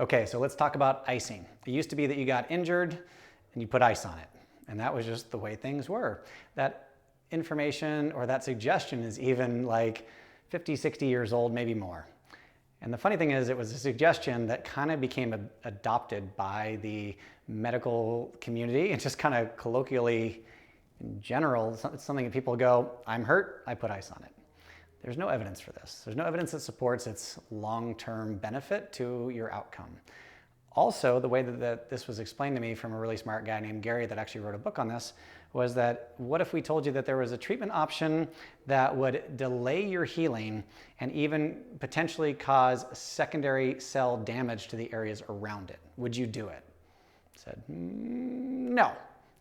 Okay, so let's talk about icing. It used to be that you got injured and you put ice on it. And that was just the way things were. That information or that suggestion is even like 50, 60 years old, maybe more. And the funny thing is, it was a suggestion that kind of became adopted by the medical community and just kind of colloquially, in general, it's something that people go, I'm hurt, I put ice on it. There's no evidence for this. There's no evidence that supports its long-term benefit to your outcome. Also, the way that this was explained to me from a really smart guy named Gary that actually wrote a book on this was that what if we told you that there was a treatment option that would delay your healing and even potentially cause secondary cell damage to the areas around it? Would you do it? I said, no.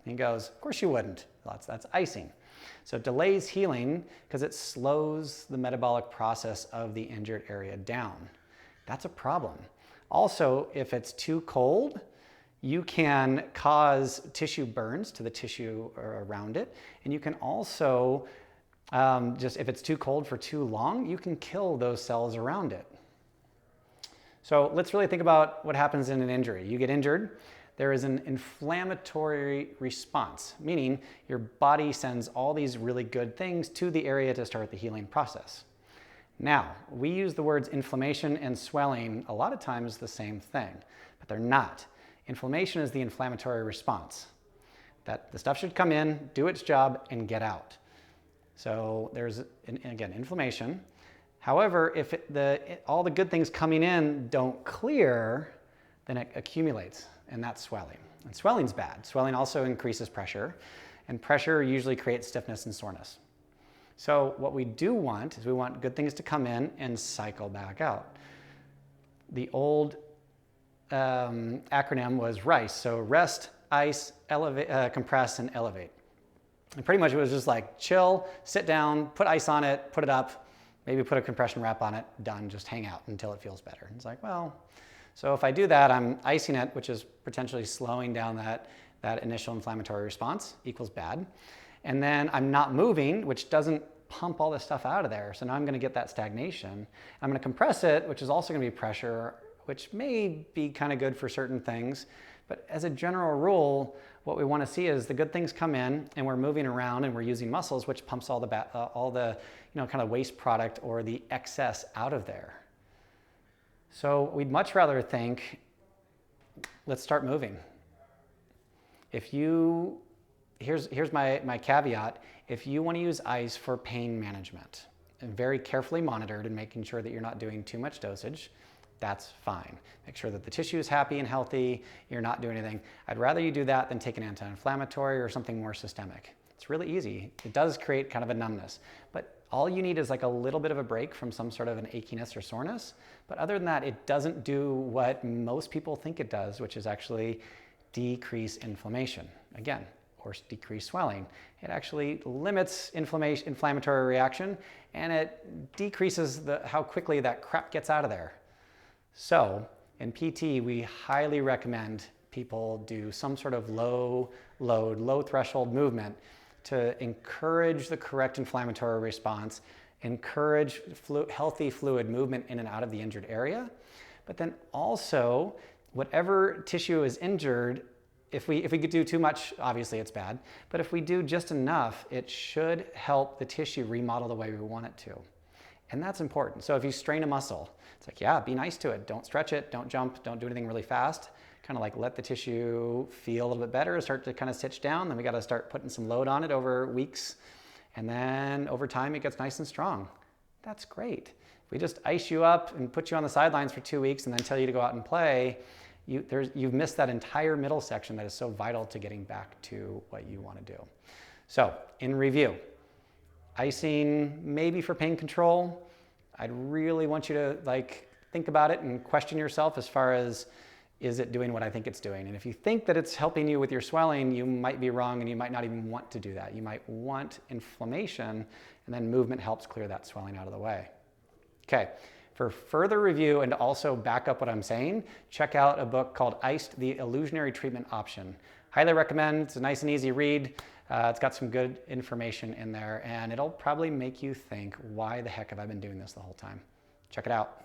And he goes, of course you wouldn't. That's icing. So it delays healing because it slows the metabolic process of the injured area down. That's a problem. Also, if it's too cold, you can cause tissue burns to the tissue around it. And you can also, if it's too cold for too long, you can kill those cells around it. So let's really think about what happens in an injury. You get injured. There is an inflammatory response, meaning your body sends all these really good things to the area to start the healing process. Now, we use the words inflammation and swelling a lot of times the same thing, but they're not. Inflammation is the inflammatory response. That the stuff should come in, do its job, and get out. So there's, again, inflammation. However, if all the good things coming in don't clear, then it accumulates, and that's swelling. And swelling's bad. Swelling also increases pressure, and pressure usually creates stiffness and soreness. So what we do want is we want good things to come in and cycle back out. The old acronym was RICE, so rest, ice, elevate, compress, and elevate. And pretty much it was just like chill, sit down, put ice on it, put it up, maybe put a compression wrap on it, done, just hang out until it feels better. It's like, well, so if I do that, I'm icing it, which is potentially slowing down that initial inflammatory response, equals bad. And then I'm not moving, which doesn't pump all this stuff out of there. So now I'm going to get that stagnation. I'm going to compress it, which is also going to be pressure, which may be kind of good for certain things. But as a general rule, what we want to see is the good things come in and we're moving around and we're using muscles, which pumps all the kind of waste product or the excess out of there. So we'd much rather think, let's start moving. Here's my caveat. If you want to use ice for pain management, and very carefully monitored and making sure that you're not doing too much dosage, that's fine. Make sure that the tissue is happy and healthy, you're not doing anything. I'd rather you do that than take an anti-inflammatory or something more systemic. It's really easy. It does create kind of a numbness, but all you need is like a little bit of a break from some sort of an achiness or soreness. But other than that, it doesn't do what most people think it does, which is actually decrease inflammation. Again, or decrease swelling. It actually limits inflammatory reaction, and it decreases how quickly that crap gets out of there. So in PT, we highly recommend people do some sort of low load, low threshold movement to encourage the correct inflammatory response, encourage healthy fluid movement in and out of the injured area, but then also whatever tissue is injured, if we could do too much, obviously it's bad, but if we do just enough, it should help the tissue remodel the way we want it to. And that's important. So if you strain a muscle, it's like, yeah, be nice to it. Don't stretch it, don't jump, don't do anything really fast. Kind of like let the tissue feel a little bit better, start to kind of stitch down. Then we got to start putting some load on it over weeks. And then over time, it gets nice and strong. That's great. If we just ice you up and put you on the sidelines for 2 weeks and then tell you to go out and play, you've missed that entire middle section that is so vital to getting back to what you want to do. So in review, icing maybe for pain control. I'd really want you to think about it and question yourself as far as, is it doing what I think it's doing? And if you think that it's helping you with your swelling, you might be wrong and you might not even want to do that. You might want inflammation, and then movement helps clear that swelling out of the way. Okay, for further review and to also back up what I'm saying, check out a book called Iced, the Illusionary Treatment Option. Highly recommend. It's a nice and easy read. It's got some good information in there, and it'll probably make you think, why the heck have I been doing this the whole time? Check it out.